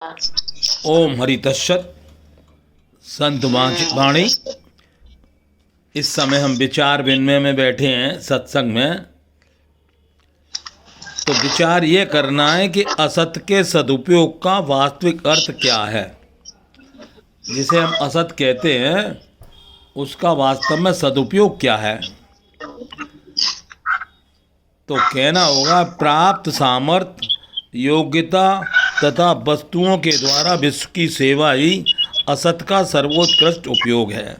ओम हरि तत्सत। संत वाणी। इस समय हम विचार विनिमय में बैठे हैं सत्संग में। तो विचार ये करना है कि असत के सदुपयोग का वास्तविक अर्थ क्या है। जिसे हम असत कहते हैं उसका वास्तव में सदुपयोग क्या है। तो कहना होगा प्राप्त सामर्थ्य, योग्यता तथा वस्तुओं के द्वारा विश्व की सेवा ही असत का सर्वोत्कृष्ट उपयोग है।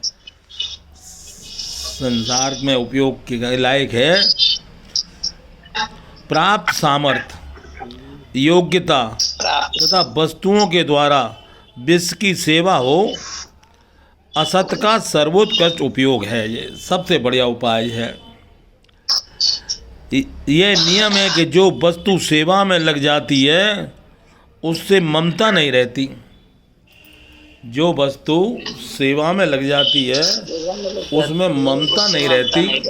संसार में उपयोग के लायक है। प्राप्त सामर्थ्य, योग्यता तथा वस्तुओं के द्वारा विश्व की सेवा हो, असत का सर्वोत्कृष्ट उपयोग है। ये सबसे बढ़िया उपाय है। यह नियम है कि जो वस्तु सेवा में लग जाती है उससे ममता नहीं रहती। जो वस्तु सेवा में लग जाती है उसमें ममता नहीं रहती,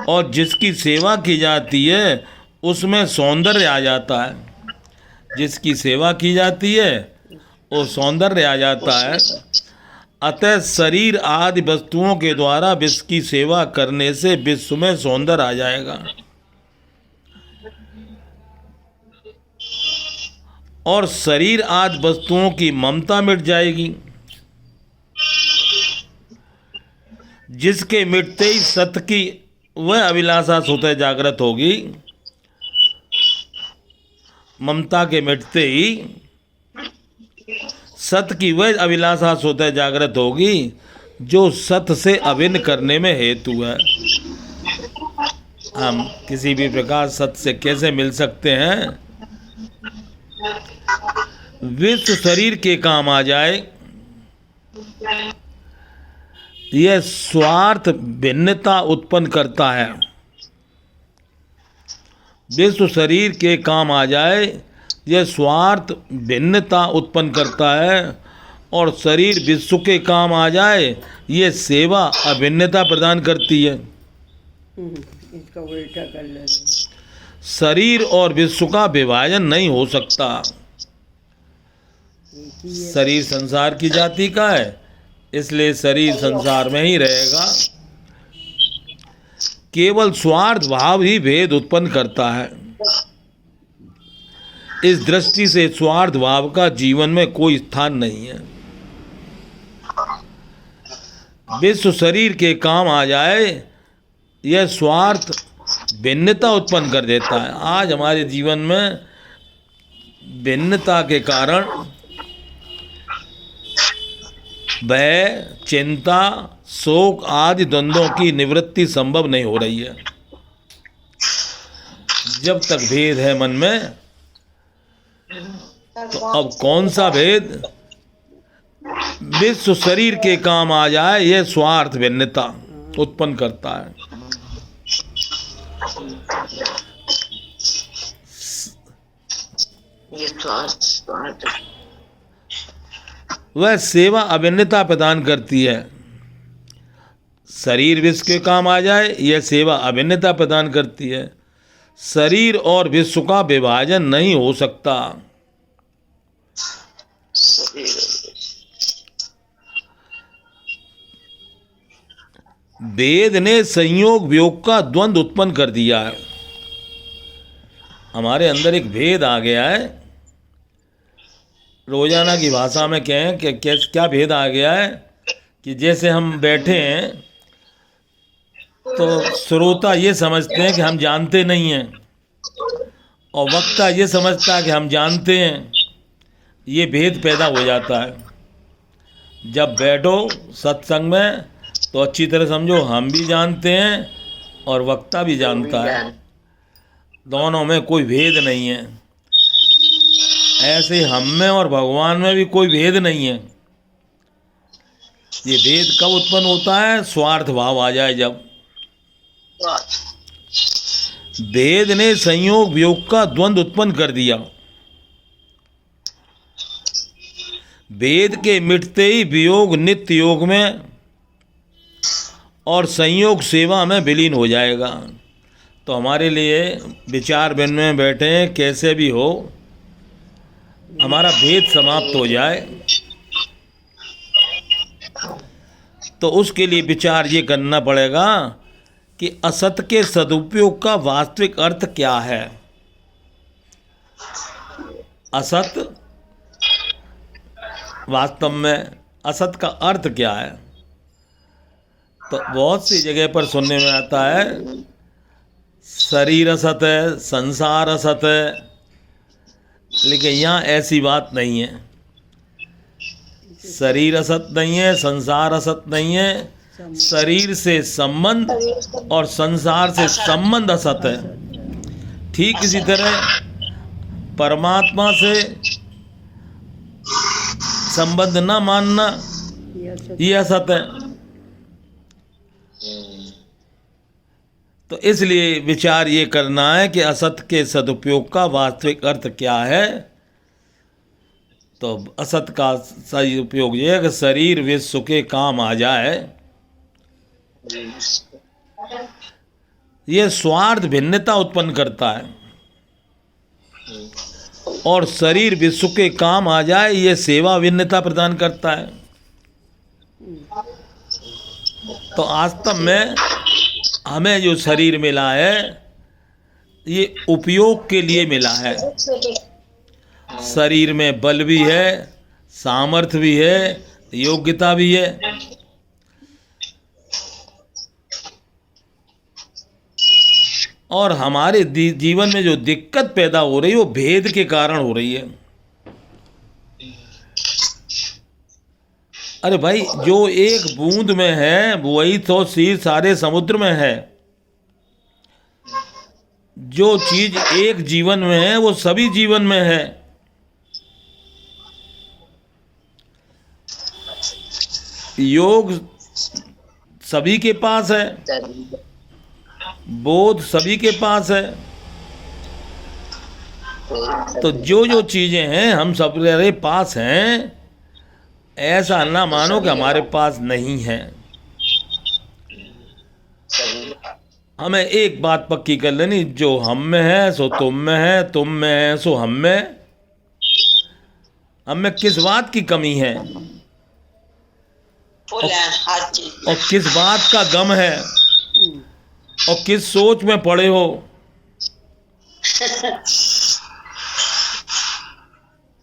और जिसकी सेवा की जाती है उसमें सौंदर्य आ जाता है। जिसकी सेवा की जाती है वो सौंदर्य आ जाता है। अतः शरीर आदि वस्तुओं के द्वारा विश्व की सेवा करने से विश्व में सौंदर्य आ जाएगा और शरीर आदि वस्तुओं की ममता मिट जाएगी। जिसके मिटते ही सत्य की वह अभिलाषा स्वतः जागृत होगी। ममता के मिटते ही सत्य की वह अभिलाषा स्वतः जागृत होगी जो सत्य से अभिन्न करने में हेतु है। हम किसी भी प्रकार सत्य से कैसे मिल सकते हैं? विश्व शरीर के काम आ जाए, यह स्वार्थ भिन्नता उत्पन्न करता है। विश्व शरीर के काम आ जाए, यह स्वार्थ भिन्नता उत्पन्न करता है, और शरीर विश्व के काम आ जाए यह सेवा अभिन्नता प्रदान करती है। इसका उल्टा कर लेंगे। शरीर और विश्व का विभाजन नहीं हो सकता। शरीर संसार की जाति का है, इसलिए शरीर संसार में ही रहेगा। केवल स्वार्थ भाव ही भेद उत्पन्न करता है। इस दृष्टि से स्वार्थ भाव का जीवन में कोई स्थान नहीं है। विश्व शरीर के काम आ जाए, यह स्वार्थ भिन्नता उत्पन्न कर देता है। आज हमारे जीवन में भिन्नता के कारण भय, चिंता, शोक आदि द्वंद्वों की निवृत्ति संभव नहीं हो रही है। जब तक भेद है मन में, तो अब कौन सा भेद? विश्व शरीर के काम आ जाए यह स्वार्थ भिन्नता उत्पन्न करता है। वह सेवा अभिन्नता प्रदान करती है। शरीर विश्व के काम आ जाए यह सेवा अभिन्नता प्रदान करती है। शरीर और विश्व का विभाजन नहीं हो सकता। वेद ने संयोग वियोग का द्वंद्व उत्पन्न कर दिया है। हमारे अंदर एक भेद आ गया है। रोजाना की भाषा में कहें कि क्या भेद आ गया है कि जैसे हम बैठे हैं तो श्रोता ये समझते हैं कि हम जानते नहीं हैं, और वक्ता ये समझता है कि हम जानते हैं। ये भेद पैदा हो जाता है। जब बैठो सत्संग में तो अच्छी तरह समझो हम भी जानते हैं और वक्ता भी जानता है। दोनों में कोई भेद नहीं है। ऐसे हम में और भगवान में भी कोई भेद नहीं है। ये भेद कब उत्पन्न होता है? स्वार्थ भाव आ जाए जब। वेद ने संयोग वियोग का द्वंद्व उत्पन्न कर दिया। वेद के मिटते ही वियोग नित्य योग में और संयोग सेवा में विलीन हो जाएगा। तो हमारे लिए विचार विनिमय में बैठे हैं, कैसे भी हो हमारा भेद समाप्त हो जाए, तो उसके लिए विचार ये करना पड़ेगा कि असत के सदुपयोग का वास्तविक अर्थ क्या है। असत वास्तव में असत का अर्थ क्या है? तो बहुत सी जगह पर सुनने में आता है शरीर असत है, संसार असत है, लेकिन यहाँ ऐसी बात नहीं है। शरीर असत नहीं है, संसार असत नहीं है। शरीर से संबंध और संसार से संबंध असत है। ठीक इसी तरह परमात्मा से संबंध न मानना ये असत है। तो इसलिए विचार ये करना है कि असत के सदुपयोग का वास्तविक अर्थ क्या है। तो असत का सही उपयोग ये है कि शरीर विश्व के काम आ जाए। ये स्वार्थ भिन्नता उत्पन्न करता है, और शरीर विश्व के काम आ जाए ये सेवा भिन्नता प्रदान करता है। तो वास्तव में हमें जो शरीर मिला है ये उपयोग के लिए मिला है। शरीर में बल भी है, सामर्थ्य भी है, योग्यता भी है। और हमारे जीवन में जो दिक्कत पैदा हो रही है वो भेद के कारण हो रही है। अरे भाई, जो एक बूंद में है वही तो सारे समुद्र में है। जो चीज एक जीवन में है वो सभी जीवन में है। योग सभी के पास है, बोध सभी के पास है। तो जो जो चीजें हैं हम सबके पास हैं, ऐसा ना मानो कि हमारे पास नहीं है। हमें एक बात पक्की कर लेनी, जो हम में है सो तुम में है, तुम में है सो हम में। हम में किस बात की कमी है और किस बात का गम है और किस सोच में पड़े हो।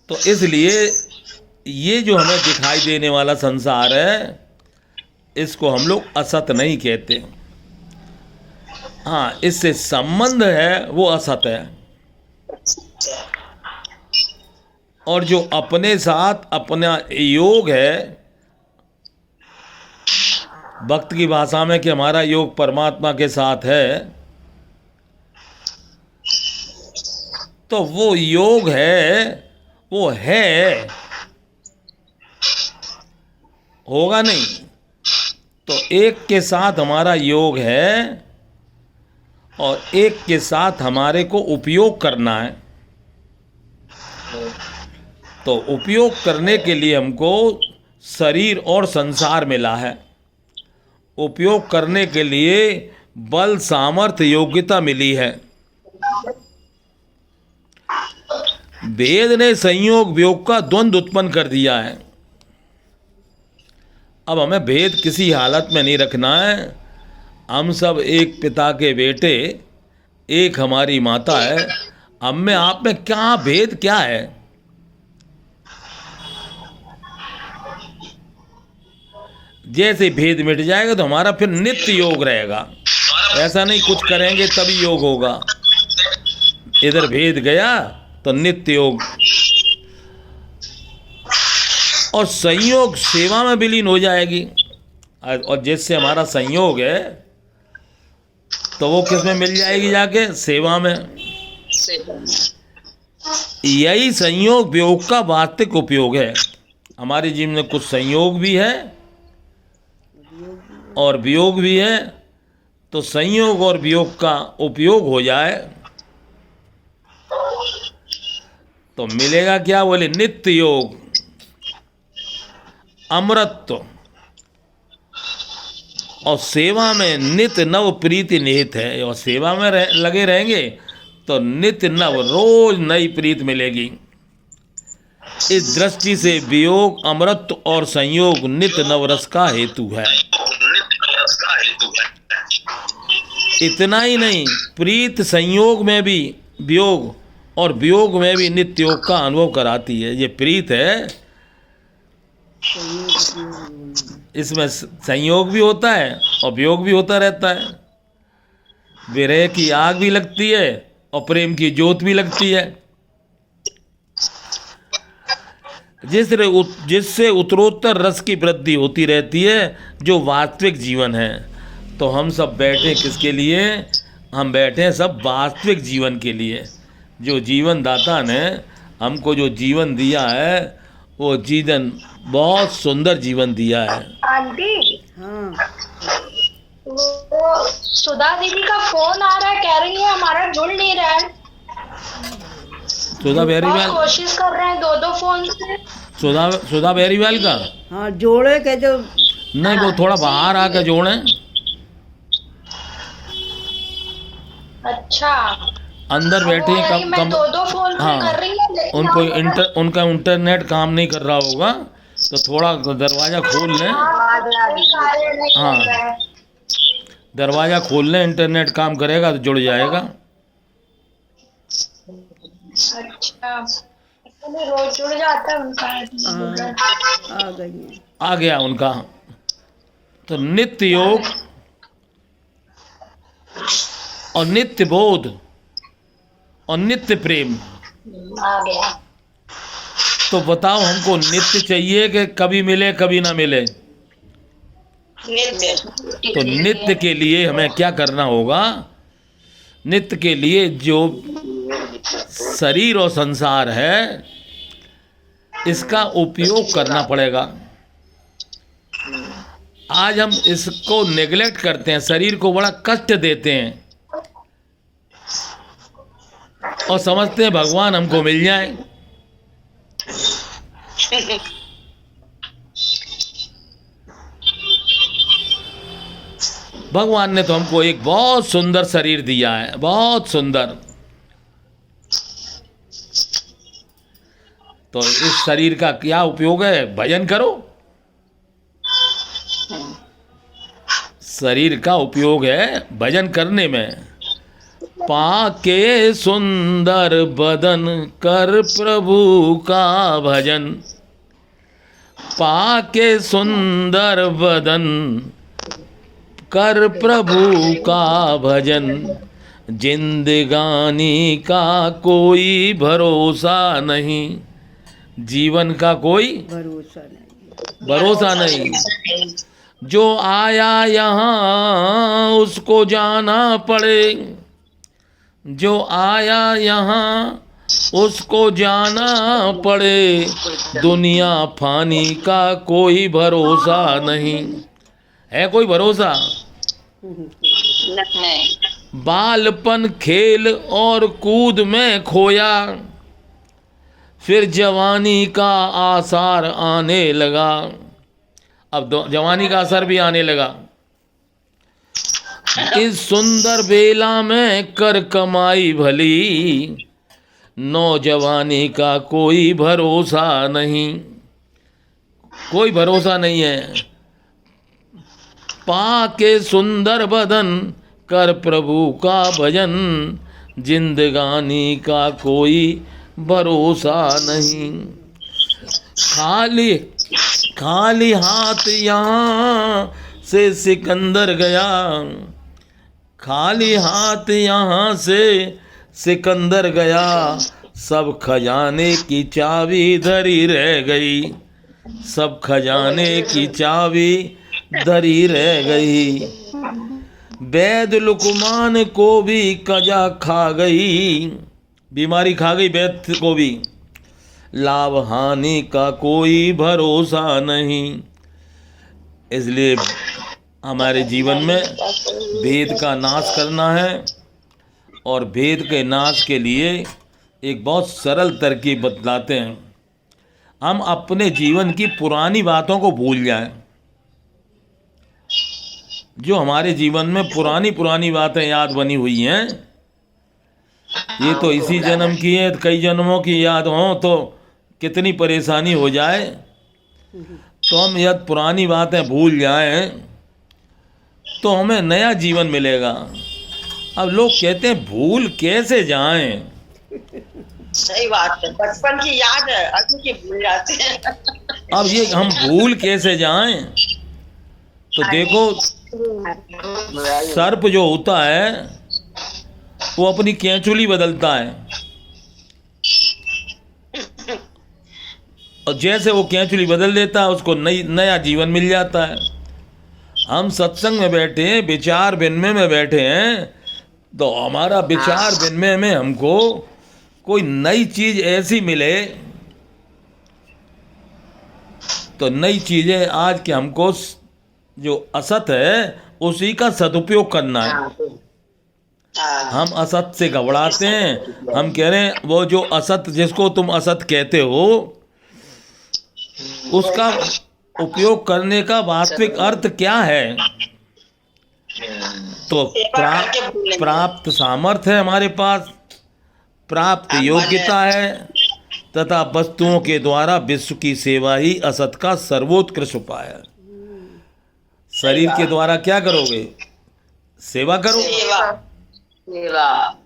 तो इसलिए ये जो हमें दिखाई देने वाला संसार है इसको हम लोग असत नहीं कहते। हाँ, इससे संबंध है वो असत है। और जो अपने साथ अपना योग है, भक्त की भाषा में कि हमारा योग परमात्मा के साथ है, तो वो योग है, वो है, होगा नहीं। तो एक के साथ हमारा योग है और एक के साथ हमारे को उपयोग करना है। तो उपयोग करने के लिए हमको शरीर और संसार मिला है। उपयोग करने के लिए बल, सामर्थ्य, योग्यता मिली है। वेद ने संयोग वियोग का द्वंद्व उत्पन्न कर दिया है। अब हमें भेद किसी हालत में नहीं रखना है। हम सब एक पिता के बेटे, एक हमारी माता है। हम में आप में क्या भेद क्या है? जैसे भेद मिट जाएगा तो हमारा फिर नित्य योग रहेगा। ऐसा नहीं कुछ करेंगे तभी योग होगा। इधर भेद गया तो नित्य योग। और संयोग सेवा में विलीन हो जाएगी। और जिससे हमारा संयोग है तो वो किस में मिल जाएगी? जाके सेवा में। यही संयोग वियोग का वास्तविक उपयोग है। हमारे जीवन में कुछ संयोग भी है और वियोग भी है। तो संयोग और वियोग का उपयोग हो जाए तो मिलेगा क्या? बोले नित्य योग, अमृतत्व। और सेवा में नित्य नव प्रीति निहित है। और सेवा में लगे रहेंगे तो नित्य नव रोज नई प्रीति मिलेगी। इस दृष्टि से वियोग अमृत और संयोग नित्य नवरस का हेतु है। इतना ही नहीं, प्रीत संयोग में भी वियोग और वियोग में भी नित्य योग का अनुभव कराती है। ये प्रीत है, इसमें संयोग भी होता है और वियोग भी होता रहता है। विरह की आग भी लगती है और प्रेम की ज्योत भी लगती है। जिससे उत्तरोत्तर रस की वृद्धि होती रहती है, जो वास्तविक जीवन है। तो हम सब बैठे किसके लिए? हम बैठे हैं सब वास्तविक जीवन के लिए। जो जीवन दाता ने हमको जो जीवन दिया है, वो जीवन बहुत सुंदर जीवन दिया है। आंटी, हाँ, वो सुधा दीदी का फोन आ रहा है, कह रही है हमारा जुड़ नहीं रहा है। सुधा बेरीवाल, बहुत कोशिश कर रहे हैं दो फोन से। सुधा बेरीवाल का हाँ, जोड़े के जो नहीं, वो थोड़ा बाहर आकर जोड़े। अच्छा, अंदर बैठे वो कम मैं कम दो फोन से हाँ, कर रही हूँ, लेकिन उनका इंटरनेट काम नहीं कर रहा होगा, तो थोड़ा दरवाज़ा खोल लें। हाँ, दरवाज़ा खोल लें, इंटरनेट काम करेगा तो जुड़ जाएगा। अच्छा, रोज जुड़ जाता है उनका। आ गई है। आ गया उनका। तो नित्य योग और नित्य बोध और नित्य प्रेम। आ गया। तो बताओ, हमको नित्य चाहिए कि कभी मिले कभी ना मिले? नित्य। तो नित्य के लिए हमें क्या करना होगा? नित्य के लिए जो शरीर और संसार है, इसका उपयोग करना पड़ेगा। आज हम इसको नेग्लेक्ट करते हैं, शरीर को बड़ा कष्ट देते हैं और समझते हैं भगवान हमको मिल जाए। भगवान ने तो हमको एक बहुत सुंदर शरीर दिया है, बहुत सुंदर। तो इस शरीर का क्या उपयोग है? भजन करो। शरीर का उपयोग है भजन करने में। पाके सुंदर बदन कर प्रभु का भजन, पाके सुंदर बदन कर प्रभु का भजन, जिंदगानी का कोई भरोसा नहीं, जीवन का कोई भरोसा नहीं। जो आया यहाँ उसको जाना पड़े, जो आया यहाँ उसको जाना पड़े, दुनिया फानी का कोई भरोसा नहीं। है कोई भरोसा? नहीं। बालपन खेल और कूद में खोया, फिर जवानी का आसार आने लगा। अब जवानी का असर भी आने लगा। इस सुंदर बेला में कर कमाई भली, नौजवानी का कोई भरोसा नहीं, कोई भरोसा नहीं है। पाके सुंदर बदन कर प्रभु का भजन, जिंदगानी का कोई भरोसा नहीं। खाली खाली हाथ यहाँ से सिकंदर गया, खाली हाथ यहाँ से सिकंदर गया, सब खजाने की चाबी धरी रह गई, सब खजाने की चाबी धरी रह गई। वैद लुकमान को भी कजा खा गई, बीमारी खा गई वैद को भी। लाभ हानि का कोई भरोसा नहीं। इसलिए हमारे जीवन में भेद का नाश करना है, और भेद के नाश के लिए एक बहुत सरल तरकीब बतलाते हैं। हम अपने जीवन की पुरानी बातों को भूल जाएं। जो हमारे जीवन में पुरानी पुरानी बातें याद बनी हुई हैं, ये तो इसी जन्म की है, कई जन्मों की याद हो तो कितनी परेशानी हो जाए तो हम यदि पुरानी बातें भूल जाएं तो हमें नया जीवन मिलेगा। अब लोग कहते हैं भूल कैसे जाएं। सही बात है, बचपन की याद है अभी की भूल जाते हैं। अब ये हम भूल कैसे जाएं? तो देखो, सर्प जो होता है वो अपनी केंचुली बदलता है, और जैसे वो केंचुली बदल देता है उसको नया जीवन मिल जाता है। हम सत्संग में बैठे हैं, विचार विनिमय में बैठे हैं, तो हमारा विचार विनिमय में हमको कोई नई चीज ऐसी मिले तो नई चीजें आज के हमको जो असत है उसी का सदुपयोग करना है। हम असत से घबराते हैं। हम कह रहे हैं वो जो असत, जिसको तुम असत कहते हो, उसका उपयोग करने का वास्तविक अर्थ क्या है? तो प्राप्त सामर्थ्य है हमारे पास, प्राप्त योग्यता है, तथा वस्तुओं के द्वारा विश्व की सेवा ही असत का सर्वोत्कृष्ट उपाय है। शरीर के द्वारा क्या करोगे? सेवा करो। सेवा।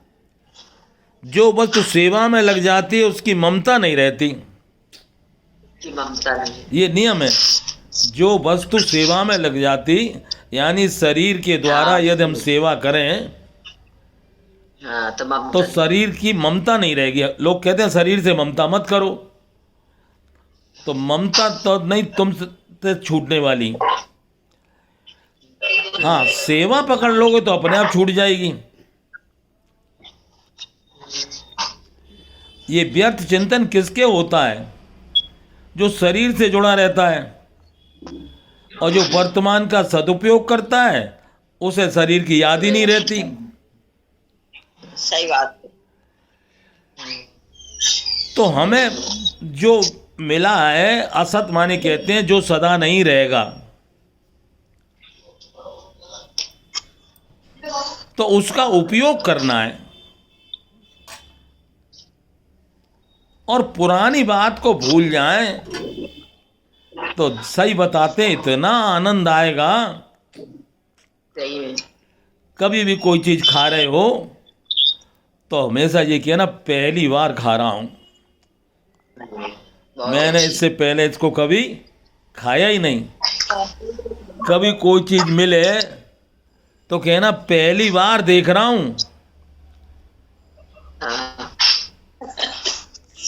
जो वस्तु सेवा में लग जाती है उसकी ममता नहीं रहती। ये नियम है। जो वस्तु सेवा में लग जाती, यानी शरीर के द्वारा यदि हम सेवा करें तो शरीर की ममता नहीं रहेगी। लोग कहते हैं शरीर से ममता मत करो, तो ममता तो नहीं तुमसे छूटने वाली। हाँ, सेवा पकड़ लोगे तो अपने आप छूट जाएगी। ये व्यर्थ चिंतन किसके होता है? जो शरीर से जुड़ा रहता है, और जो वर्तमान का सदुपयोग करता है उसे शरीर की याद ही नहीं रहती। सही बात है। तो हमें जो मिला है, असत माने कहते हैं जो सदा नहीं रहेगा, तो उसका उपयोग करना है। और पुरानी बात को भूल जाएं तो सही बताते हैं इतना आनंद आएगा। सही में। कभी भी कोई चीज खा रहे हो तो हमेशा ये कहना पहली बार खा रहा हूं, मैंने इससे पहले इसको कभी खाया ही नहीं। कभी कोई चीज मिले तो कहना पहली बार देख रहा हूं,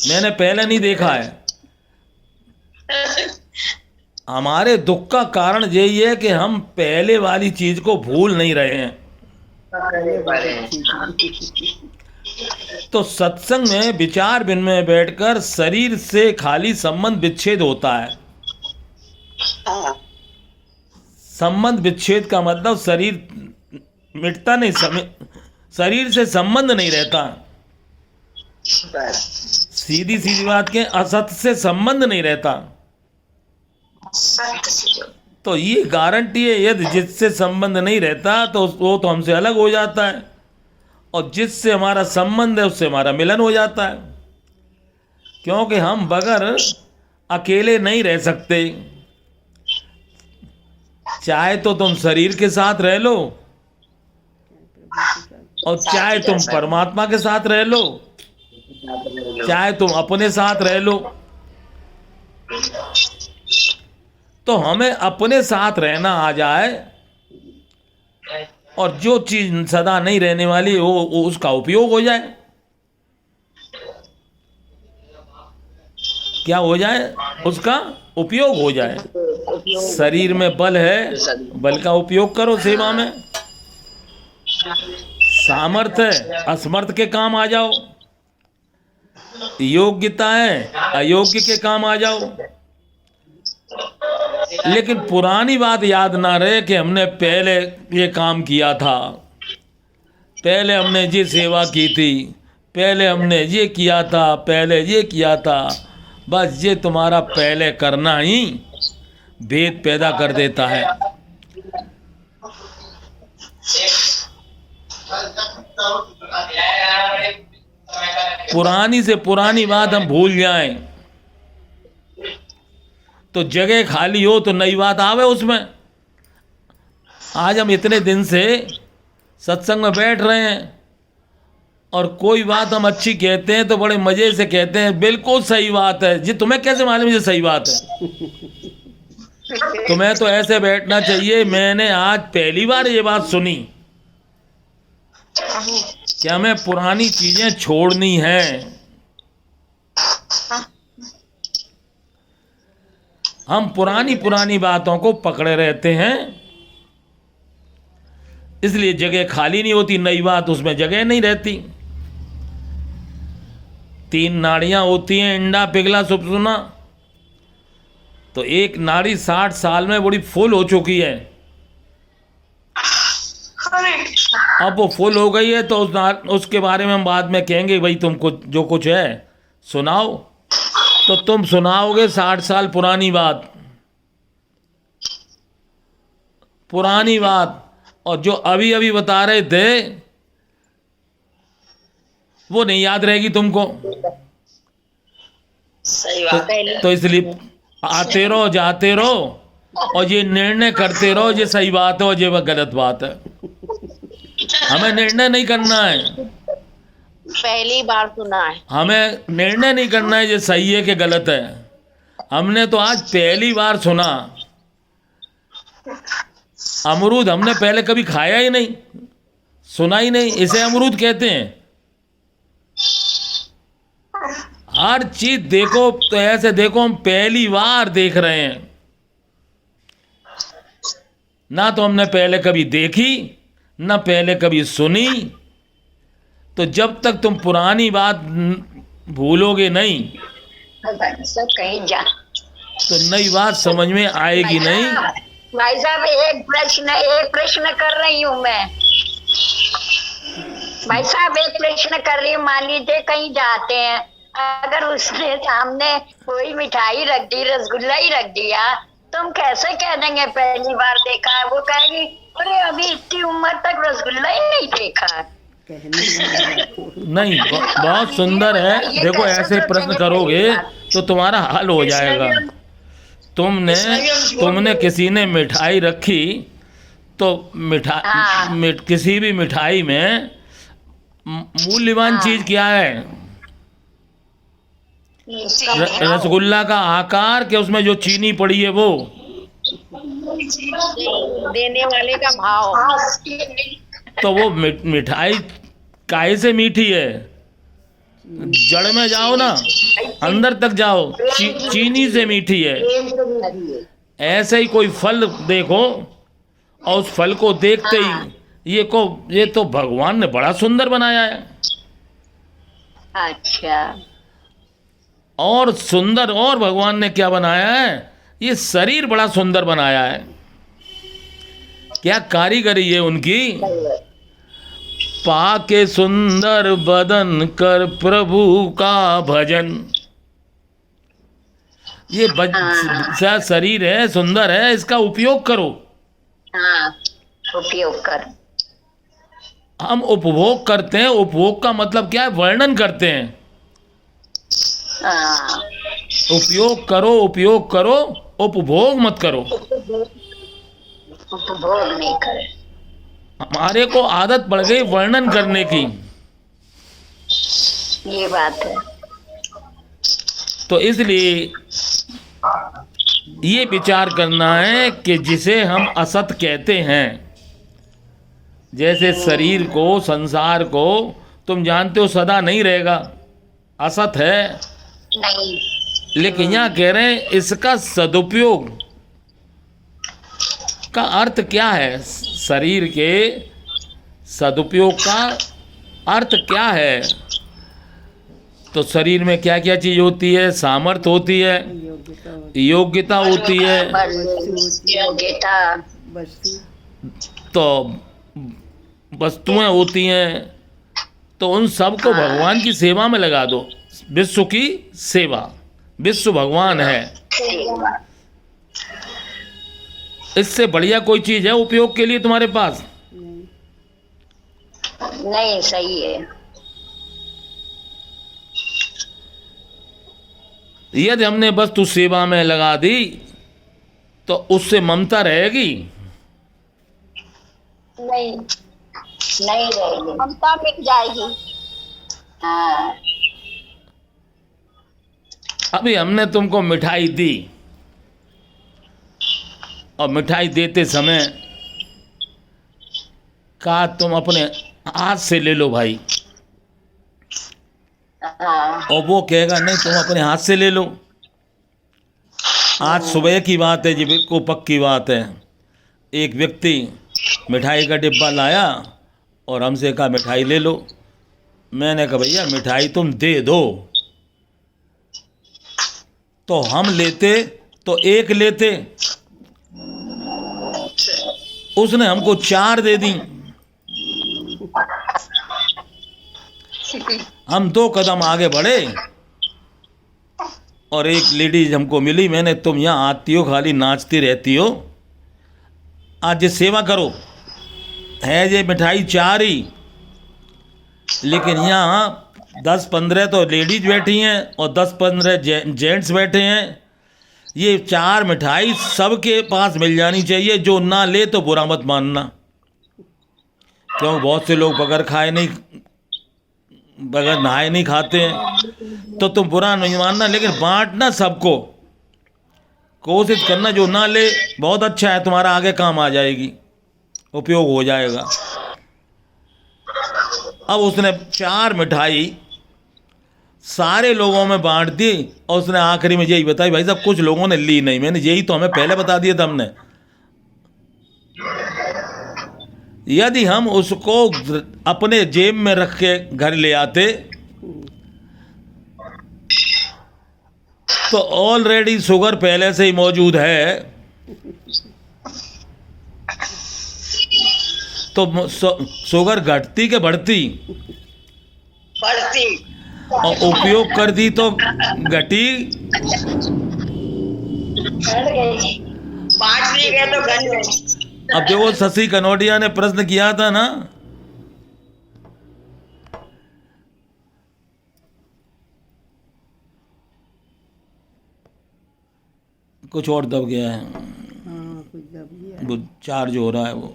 मैंने पहले नहीं देखा है। हमारे दुख का कारण यही है कि हम पहले वाली चीज को भूल नहीं रहे हैं। तो सत्संग में विचार विनिमय में बैठकर शरीर से खाली संबंध विच्छेद होता है। संबंध विच्छेद का मतलब शरीर मिटता नहीं, शरीर से संबंध नहीं रहता। सीधी सीधी बात के, असत से संबंध नहीं रहता। तो ये गारंटी है, यदि जिससे संबंध नहीं रहता तो वो तो हमसे अलग हो जाता है, और जिससे हमारा संबंध है उससे हमारा मिलन हो जाता है। क्योंकि हम बगैर अकेले नहीं रह सकते। चाहे तो तुम शरीर के साथ रह लो, और चाहे तुम परमात्मा के साथ रह लो, चाहे तुम अपने साथ रह लो। तो हमें अपने साथ रहना आ जाए, और जो चीज सदा नहीं रहने वाली वो उसका उपयोग हो जाए। क्या हो जाए? उसका उपयोग हो जाए। शरीर में बल है, बल का उपयोग करो सेवा में। सामर्थ्य है, असमर्थ के काम आ जाओ। योग्यता है, अयोग्य के काम आ जाओ। लेकिन पुरानी बात याद ना रहे कि हमने पहले ये काम किया था, पहले हमने ये सेवा की थी, पहले हमने ये किया था, पहले ये किया था। बस ये तुम्हारा पहले करना ही भेद पैदा कर देता है। पुरानी से पुरानी बात हम भूल जाएं तो जगह खाली हो तो नई बात आवे उसमें। आज हम इतने दिन से सत्संग में बैठ रहे हैं और कोई बात हम अच्छी कहते हैं तो बड़े मज़े से कहते हैं बिल्कुल सही बात है जी। तुम्हें कैसे मालूम ये सही बात है? तुम्हें तो ऐसे बैठना चाहिए। मैंने आज पहली बार ये बात सुनी कि हमें पुरानी चीजें छोड़नी हैं। हम पुरानी बातों को पकड़े रहते हैं, इसलिए जगह खाली नहीं होती। नई बात उसमें जगह नहीं रहती। 3 नाड़ियां होती हैं, इंडा पिघला सुपसुना। तो एक नाड़ी 60 साल में बड़ी फुल हो चुकी है। अब वो फुल हो गई है तो उसके बारे में हम बाद में कहेंगे भाई तुम कुछ जो कुछ है सुनाओ। तो तुम सुनाओगे 60 साल पुरानी बात, और जो अभी अभी बता रहे थे वो नहीं याद रहेगी तुमको। सही बात है। तो इसलिए आते रहो जाते रहो और ये निर्णय करते रहो ये सही बात है और ये गलत बात है। हमें निर्णय नहीं करना है, पहली बार सुना है। हमें निर्णय नहीं करना है ये सही है कि गलत है। हमने तो आज पहली बार सुना। अमरूद हमने पहले कभी खाया ही नहीं, सुना ही नहीं, इसे अमरूद कहते हैं। हर चीज देखो तो ऐसे देखो हम पहली बार देख रहे हैं। ना तो हमने पहले कभी देखी ना पहले कभी सुनी। तो जब तक तुम पुरानी बात भूलोगे नहीं कहीं जा तो नई बात समझ में आएगी नहीं। भाई साहब एक प्रश्न कर रही हूँ मैं। भाई साहब एक प्रश्न कर रही हूँ। मान लीजिए कहीं जाते हैं, अगर उसने सामने कोई मिठाई रख दी, रसगुल्ला ही रख दिया, तो हम कैसे कह देंगे पहली बार देखा है? वो कहेगी अरे अभी इतनी उम्र तक रसगुल्ला ही नहीं देखा। नहीं, बहुत सुंदर है। देखो ऐसे प्रश्न करोगे तो तुम्हारा हल हो जाएगा। तुमने किसी ने मिठाई रखी तो किसी भी मिठाई में मूल्यवान चीज क्या है? रसगुल्ला का आकार कि उसमें जो चीनी पड़ी है वो? देने वाले का भाव। तो वो मिठाई काहे से मीठी है? जड़ में जाओ ना, अंदर तक जाओ, चीनी से मीठी है। ऐसे ही कोई फल देखो और उस फल को देखते ही ये तो भगवान ने बड़ा सुंदर बनाया है। अच्छा, और सुंदर और भगवान ने क्या बनाया है? ये शरीर बड़ा सुंदर बनाया है। क्या कारीगरी है उनकी। पाके सुंदर बदन कर प्रभु का भजन। ये शरीर है, सुंदर है, इसका उपयोग करो। हाँ, उपयोग कर। हम उपभोग करते हैं। उपभोग का मतलब क्या है? वर्णन करते हैं। हाँ। उपयोग करो, उपयोग करो, उपभोग मत करो। उपभोग नहीं करे। हमारे को आदत पड़ गई वर्णन करने की। ये बात है। तो इसलिए ये विचार करना है कि जिसे हम असत कहते हैं, जैसे शरीर को, संसार को तुम जानते हो सदा नहीं रहेगा, असत है। नहीं। लेकिन यहाँ कह रहे हैं इसका सदुपयोग का अर्थ क्या है? शरीर के सदुपयोग का अर्थ क्या है? तो शरीर में क्या क्या चीज होती है? सामर्थ्य होती है, योग्यता होती है, योग्यता, तो वस्तुएं होती हैं। तो उन सब को भगवान की सेवा में लगा दो। विश्व की सेवा, विश्व भगवान है। इससे बढ़िया कोई चीज है उपयोग के लिए तुम्हारे पास? नहीं, सही है। यदि हमने वस्तु सेवा में लगा दी तो उससे ममता रहेगी? नहीं, नहीं रहेगी, ममता मिट जाएगी। हाँ। अभी हमने तुमको मिठाई दी और मिठाई देते समय कहा तुम अपने हाथ से ले लो भाई, हाँ। और वो कहेगा नहीं तुम अपने हाथ से ले लो। आज सुबह की बात है जी, बिल्कुल पक्की बात है। एक व्यक्ति मिठाई का डिब्बा लाया और हमसे कहा मिठाई ले लो। मैंने कहा भैया मिठाई तुम दे दो, तो हम लेते तो एक लेते, उसने हमको 4 दे दी। हम 2 कदम आगे बढ़े और एक लेडीज हमको मिली। मैंने तुम यहाँ आती हो खाली नाचती रहती हो, आज ये सेवा करो। है ये मिठाई 4 ही, लेकिन यहाँ 10-15 तो लेडीज बैठी हैं और 10-15 जेंट्स बैठे हैं। ये 4 मिठाई सबके पास मिल जानी चाहिए, जो ना ले तो बुरा मत मानना, क्यों बहुत से लोग बगैर खाए नहीं, बगैर नहाए नहीं खाते हैं, तो तुम बुरा नहीं मानना, लेकिन बांटना सबको। कोशिश करना जो ना ले बहुत अच्छा है, तुम्हारा आगे काम आ जाएगी, उपयोग हो जाएगा। अब उसने 4 मिठाई सारे लोगों में बांट दी और उसने आखिरी में यही बताई भाई साहब कुछ लोगों ने ली नहीं। मैंने यही तो हमें पहले बता दिया था हमने। यदि हम उसको अपने जेब में रख के घर ले आते तो ऑलरेडी शुगर पहले से ही मौजूद है, तो शुगर घटती के बढ़ती? बढ़ती। और उपयोग कर दी तो घटी। बढ़ गई, बांट दी गए तो घट गई। अब देखो शशि कनोडिया ने प्रश्न किया था ना, कुछ और दब गया है, हाँ कुछ दब गया। वो चार्ज हो रहा है वो।